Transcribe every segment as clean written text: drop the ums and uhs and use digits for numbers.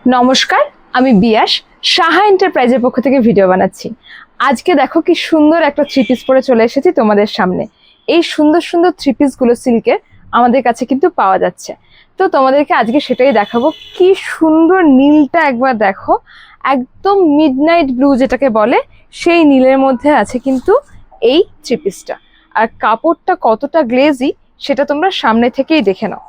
নমস্কার, আমি বিয়াস সাহা এন্টারপ্রাইজের পক্ষ থেকে ভিডিও বানাচ্ছি। আজকে দেখো কি সুন্দর একটা থ্রি পিস পরে চলে এসেছি তোমাদের সামনে। এই সুন্দর সুন্দর থ্রি পিসগুলো সিল্কের আমাদের কাছে কিন্তু পাওয়া যাচ্ছে। তো তোমাদেরকে আজকে সেটাই দেখাবো। কি সুন্দর নীলটা একবার দেখো, একদম মিডনাইট ব্লু যেটাকে বলে, সেই নীলের মধ্যে আছে কিন্তু এই থ্রি পিসটা। আর কাপড়টা কতটা গ্লেজি সেটা তোমরা সামনে থেকেই দেখে নাও।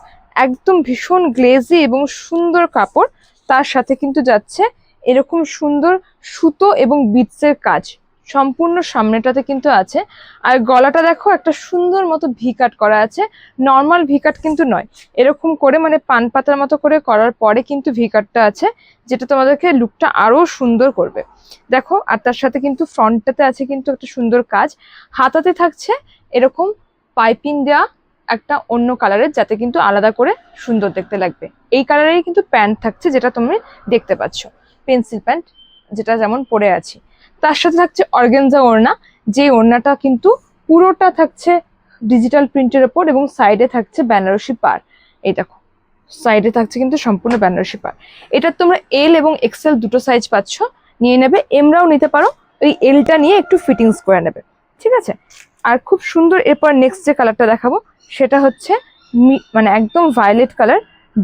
একদম ভীষণ গ্লেজি এবং সুন্দর কাপড়, তার সাথে কিন্তু যাচ্ছে এরকম সুন্দর সুতো এবং বিটসের কাজ সম্পূর্ণ সামনেটাতে কিন্তু আছে। আর গলাটা দেখো একটা সুন্দর মতো ভি কাট করা আছে, নর্মাল ভি কাট কিন্তু নয়, এরকম করে মানে পান পাতার মতো করে করার পরে কিন্তু ভি কাটটা আছে, যেটা তোমাদেরকে লুকটা আরো সুন্দর করবে। দেখো, আর তার সাথে কিন্তু ফ্রন্টটাতে আছে কিন্তু একটা সুন্দর কাজ। হাতাতে থাকছে এরকম পাইপিং দেওয়া একটা অন্য কালারের, যাতে কিন্তু আলাদা করে সুন্দর দেখতে লাগবে। এই কালারেরই কিন্তু প্যান্ট থাকছে, যেটা তুমি দেখতে পাচ্ছ, পেন্সিল প্যান্ট যেটা যেমন পরে আছি। তার সাথে থাকছে অর্গানজা ওড়না, যে ওড়নাটা কিন্তু পুরোটা থাকছে ডিজিটাল প্রিন্টের ওপর এবং সাইডে থাকছে বেনারসি পাড়। এই দেখো, সাইডে থাকছে কিন্তু সম্পূর্ণ বেনারসি পাড়। এটা তোমরা এল এবং এক্সেল দুটো সাইজ পাচ্ছ, নিয়ে নেবে। এমরাও নিতে পারো, ওই এলটা নিয়ে একটু ফিটিংস করে নেবে, ঠিক আছে। আর খুব সুন্দর এরপর নেক্সট যে কালারটা দেখাবো সেটা হচ্ছে মানে একদম ভায়োলেট কালার,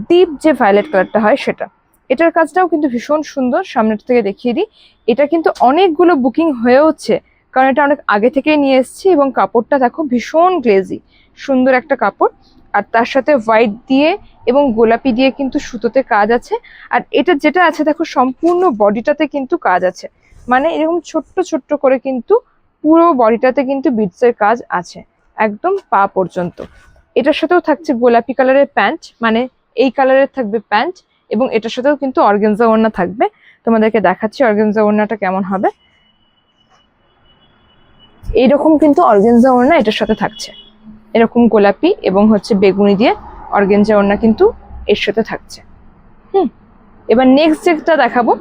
ডিপ যে ভায়োলেট কালারটা হয় সেটা। এটার কাজটাও কিন্তু ভীষণ সুন্দর, সামনের থেকে দেখিয়ে দিই। এটা কিন্তু অনেকগুলো বুকিং হয়েওছে, কারণ এটা অনেক আগে থেকেই নিয়ে এসেছি এবং কাপড়টা দেখো ভীষণ গ্লেজি, সুন্দর একটা কাপড়। আর তার সাথে হোয়াইট দিয়ে এবং গোলাপি দিয়ে কিন্তু সুতোতে কাজ আছে। আর এটা যেটা আছে দেখো, সম্পূর্ণ বডিটাতে কিন্তু কাজ আছে, মানে এরকম ছোট্ট ছোট্ট করে কিন্তু পুরো বডিটাতে কিন্তু বিটসের কাজ আছে একদম পা পর্যন্ত। এটার সাথেও থাকছে গোলাপি কালারের প্যান্ট, মানে এই কালারের থাকবে প্যান্ট, এবং এটার সাথেও কিন্তু অর্গানজা ওড়না থাকবে। তোমাদেরকে দেখাচ্ছি অর্গানজা ওড়নাটা কেমন হবে। এইরকম কিন্তু অর্গানজা ওড়না এটার সাথে থাকছে, এরকম গোলাপি এবং হচ্ছে বেগুনি দিয়ে অর্গানজা ওড়না কিন্তু এর সাথে থাকছে। এবার নেক্সট যেটা দেখাবো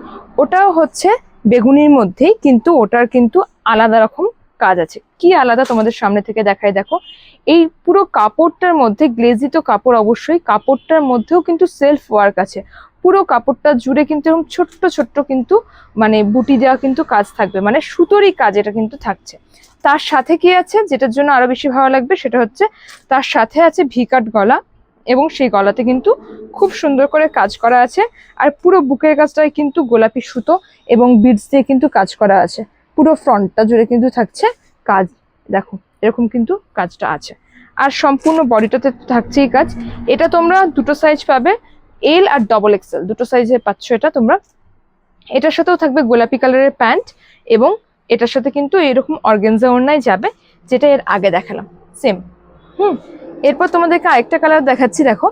ওটাও হচ্ছে বেগুনির মধ্যেই, কিন্তু ওটার কিন্তু আলাদা রকম কাজ আছে। কি আলাদা তোমাদের সামনে থেকে দেখায় দেখো। এই পুরো কাপড়টার মধ্যে, গ্লেজি তো কাপড় অবশ্যই, কাপড়টার মধ্যেও কিন্তু সেলফ ওয়ার্ক আছে। পুরো কাপড়টা জুড়ে কিন্তু এরকম ছোট্ট ছোট্ট কিন্তু মানে বুটি দেওয়া কিন্তু কাজ থাকবে, মানে সুতোরই কাজ এটা কিন্তু থাকছে। তার সাথে কি আছে, যেটার জন্য আরো বেশি ভালো লাগবে, সেটা হচ্ছে তার সাথে আছে ভিকাট গলা, এবং সেই গলাতে কিন্তু খুব সুন্দর করে কাজ করা আছে। আর পুরো বুকের কাজটায় কিন্তু গোলাপি সুতো এবং বিডস দিয়ে কিন্তু কাজ করা আছে। পুরো ফ্রন্টটা জুড়ে কিন্তু থাকছে কাজ, দেখো এরকম কিন্তু কাজটা আছে। আর সম্পূর্ণ বডিটাতে থাকছেই কাজ। এটা তোমরা দুটো সাইজ পাবে, এল আর ডবল এক্সেল দুটো সাইজে পাচ্ছ এটা তোমরা। এটার সাথেও থাকবে গোলাপি কালারের প্যান্ট, এবং এটার সাথে কিন্তু এরকম অর্গানজা ওড়নায় যাবে, যেটা এর আগে দেখালাম সেম। এরপর তোমাদেরকে আরেকটা কালার দেখাচ্ছি, দেখো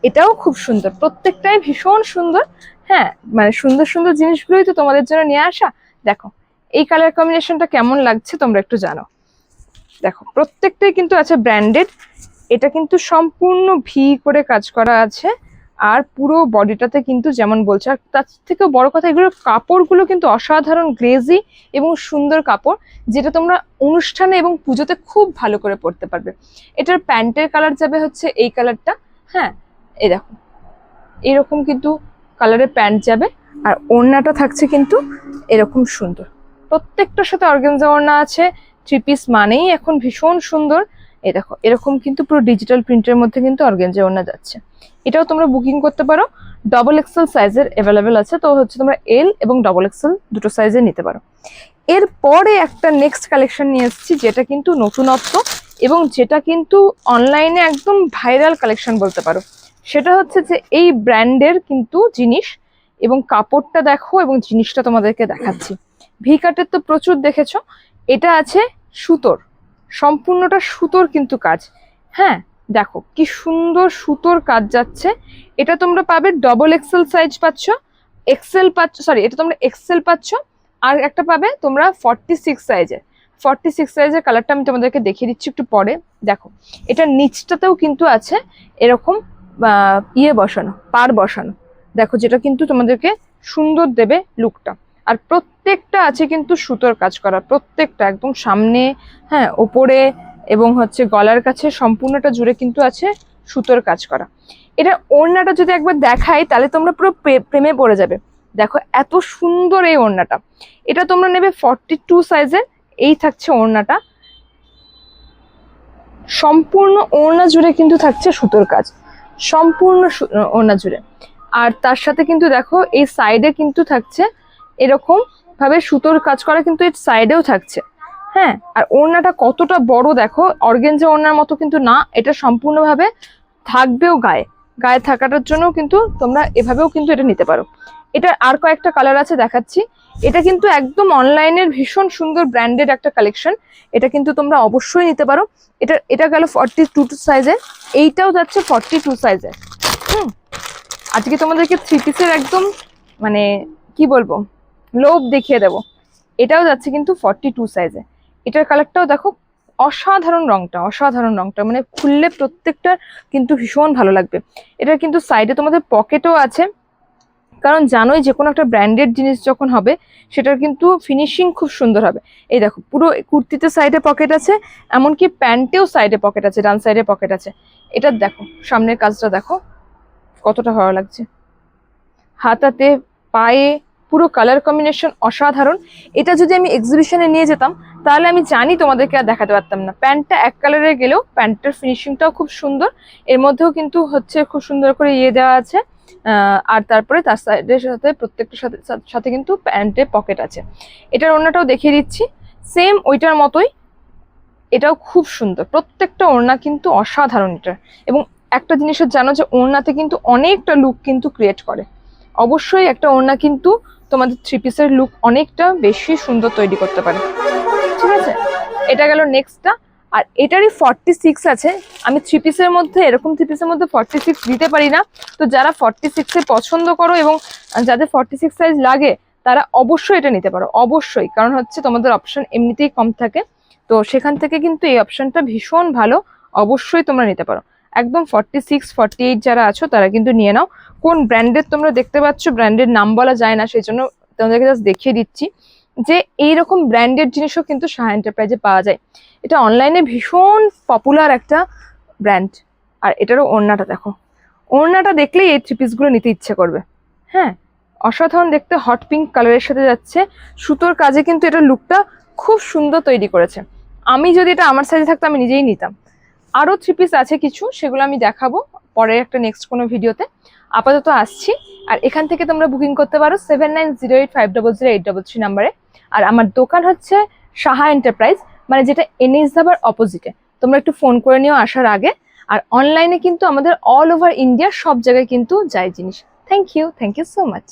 এটাও খুব সুন্দর, প্রত্যেকটাই ভীষণ সুন্দর। হ্যাঁ, মানে সুন্দর সুন্দর জিনিসগুলোই তো তোমাদের জন্য নিয়ে আসা। দেখো এই কালার কম্বিনেশনটা কেমন লাগছে তোমরা একটু জানো। দেখো প্রত্যেকটাই কিন্তু আছে ব্র্যান্ডেড, এটা কিন্তু সম্পূর্ণ ভি করে কাজ করা আছে। আর পুরো বডিটাতে কিন্তু যেমন বলছে, আর তার থেকেও বড় কথা, এগুলোর কাপড়গুলো কিন্তু অসাধারণ গ্লেজি এবং সুন্দর কাপড়, যেটা তোমরা অনুষ্ঠানে এবং পুজোতে খুব ভালো করে পরতে পারবে। এটার প্যান্টের কালার যাবে হচ্ছে এই কালারটা। হ্যাঁ, এই দেখো এরকম কিন্তু কালারের প্যান্ট যাবে। আর ওড়নাটা থাকছে কিন্তু এরকম সুন্দর, প্রত্যেকটার সাথে অর্গানজা ওড়না আছে। থ্রি পিস মানেই এখন ভীষণ সুন্দর। এই দেখো এরকম কিন্তু পুরো ডিজিটাল প্রিন্টের মধ্যে কিন্তু অর্গানজা ওড়না যাচ্ছে। এটাও তোমরা বুকিং করতে পারো, ডবল এক্সেল সাইজের অ্যাভেলেবেল আছে। তো হচ্ছে তোমরা এল এবং ডবল এক্সেল দুটো সাইজে নিতে পারো। এরপরে একটা নেক্সট কালেকশন নিয়ে এসেছি, যেটা কিন্তু নতুনত্ব এবং যেটা কিন্তু অনলাইনে একদম ভাইরাল কালেকশন বলতে পারো। সেটা হচ্ছে যে এই ব্র্যান্ডের কিন্তু জিনিস, এবং কাপড়টা দেখো এবং জিনিসটা তোমাদেরকে দেখাচ্ছি। ভি কাটের তো প্রচুর দেখেছো, এটা আছে সুতোর, সম্পূর্ণটা সুতোর কিন্তু কাজ। হ্যাঁ, দেখো কি সুন্দর সুতোর কাজ যাচ্ছে। এটা তোমরা পাবে ডবল এক্সেল সাইজ পাচ্ছ, এক্সেল পাচ্ছ, সরি এটা তোমরা এক্সেল পাচ্ছ। আর একটা পাবে তোমরা 46 সাইজের। 46 সাইজের কালারটা আমি তোমাদেরকে দেখিয়ে দিচ্ছি একটু পরে। দেখো এটার নিচটাতেও কিন্তু আছে এরকম ইয়ে বসানো, পার বসানো, দেখো যেটা কিন্তু তোমাদেরকে সুন্দর দেবে লুকটা। আর প্রত্যেকটা আছে কিন্তু সুতোর কাজ করা, প্রত্যেকটা একদম সামনে, হ্যাঁ ওপরে এবং হচ্ছে গলার কাছে সম্পূর্ণটা জুড়ে কিন্তু আছে সুতোর কাজ করা। এটা ওড়নাটা যদি একবার দেখাই তাহলে তোমরা পুরো প্রেমে পড়ে যাবে। দেখো এত সুন্দর এই ওড়নাটা, এটা তোমরা নেবে 42 সাইজের। এই থাকছে ওড়নাটা, সম্পূর্ণ ওড়না জুড়ে কিন্তু থাকছে সুতোর কাজ, সম্পূর্ণ ওড়না জুড়ে। আর তার সাথে কিন্তু দেখো এই সাইডে কিন্তু থাকছে এরকম ভাবে সুতোর কাজ করা, কিন্তু এর সাইডেও থাকছে। হ্যাঁ, আর ওড়নাটা কতটা বড় দেখো, অর্গানজা ওড়নার মতো কিন্তু না, এটা সম্পূর্ণভাবে থাকবেও গায়ে, গায়ে থাকাটার জন্য কিন্তু তোমরা এভাবেও কিন্তু এটা নিতে পারো। এটার আর কয়েকটা কালার আছে, দেখাচ্ছি। এটা কিন্তু একদম অনলাইনের ভীষণ সুন্দর ব্র্যান্ডেড একটা কালেকশন, এটা কিন্তু তোমরা অবশ্যই নিতে পারো। এটা গেল 42 সাইজের, এইটাও যাচ্ছে 42 সাইজের। আজকে তোমাদেরকে 3 পিসের একদম মানে কি বলবো লোভ দেখিয়ে দেবো। এটাও যাচ্ছে কিন্তু 42 সাইজে। এটার কালারটাও দেখো, অসাধারণ রংটা, অসাধারণ রংটা, মানে খুললে প্রত্যেকটা কিন্তু ভীষণ ভালো লাগবে। এটার কিন্তু সাইডে তোমাদের পকেটও আছে, কারণ জানোই যে কোনো একটা ব্র্যান্ডেড জিনিস যখন হবে সেটার কিন্তু ফিনিশিং খুব সুন্দর হবে। এই দেখো পুরো কুর্তিতে সাইডে পকেট আছে, এমনকি প্যান্টেও সাইডে পকেট আছে, ডান সাইডে পকেট আছে। এটার দেখো সামনের কাজটা দেখো কতটা ভালো লাগছে, হাতাতে পায়ে পুরো কালার কম্বিনেশন অসাধারণ। এটা যদি আমি এক্সিবিশনে নিয়ে যেতাম তাহলে আমি জানি তোমাদেরকে আর দেখাতে পারতাম না। প্যান্টটা এক কালারে গেলেও প্যান্টের ফিনিশিংটাও খুব সুন্দর, এর মধ্যেও কিন্তু হচ্ছে খুব সুন্দর করে দেওয়া আছে। আর তারপরে তার সাইডের সাথে প্রত্যেকটার সাথে কিন্তু প্যান্টে পকেট আছে। এটার ওড়নাটাও দেখিয়ে দিচ্ছি, সেম ওইটার মতোই, এটাও খুব সুন্দর। প্রত্যেকটা ওড়না কিন্তু অসাধারণ এটা। এবং একটা জিনিসের জানো যে ওড়নাতে কিন্তু অনেকটা লুক কিন্তু ক্রিয়েট করে। অবশ্যই একটা ওড়না কিন্তু তোমাদের 3 পিসের লুক অনেকটা বেশি সুন্দর তৈরি করতে পারে। ঠিক আছে, এটা গেল নেক্সটটা। আর এটারই 46 আছে। আমি 3 পিসের মধ্যে, এরকম 3 পিসের মধ্যে 46 দিতে পারি না। তো যারা 46 পছন্দ করো এবং যাদের 46 সাইজ লাগে তারা অবশ্যই এটা নিতে পারো, অবশ্যই। কারণ হচ্ছে তোমাদের অপশন এমনিতেই কম থাকে, তো সেখান থেকে কিন্তু এই অপশনটা ভীষণ ভালো, অবশ্যই তোমরা নিতে পারো। একদম 46 48 যারা আছো তারা কিন্তু নিয়ে নাও। কোন ব্র্যান্ডের তোমরা দেখতে পাচ্ছ, ব্র্যান্ডের নাম বলা যায় না, সেই জন্য তোমাদেরকে জাস্ট দেখিয়ে দিচ্ছি যে এইরকম ব্র্যান্ডেড জিনিসও কিন্তু সাহা এন্টারপ্রাইজে পাওয়া যায়। এটা অনলাইনে ভীষণ পপুলার একটা ব্র্যান্ড। আর এটারও ওড়নাটা দেখো, ওড়নাটা দেখলেই এই 3 পিসগুলো নিতে ইচ্ছে করবে। হ্যাঁ, অসাধারণ দেখতে, হট পিঙ্ক কালারের সাথে যাচ্ছে, সুতোর কাজে কিন্তু এটা লুকটা খুব সুন্দর তৈরি করেছে। আমি যদি এটা আমার সাইজে থাকতো আমি নিজেই নিতাম। আরও 3 পিস আছে কিছু, সেগুলো আমি দেখাবো পরে একটা নেক্সট কোনো ভিডিওতে। আপাতত আসছি। আর এখান থেকে তোমরা বুকিং করতে পারো 7908500833 নাম্বারে। আর আমার দোকান হচ্ছে সাহা এন্টারপ্রাইজ, মানে যেটা এনএস ধাবার অপোজিটে। তোমরা একটু ফোন করে নিও আসার আগে। আর অনলাইনে কিন্তু আমাদের অল ওভার ইন্ডিয়া সব জায়গায় কিন্তু যায় জিনিস। Thank you so much.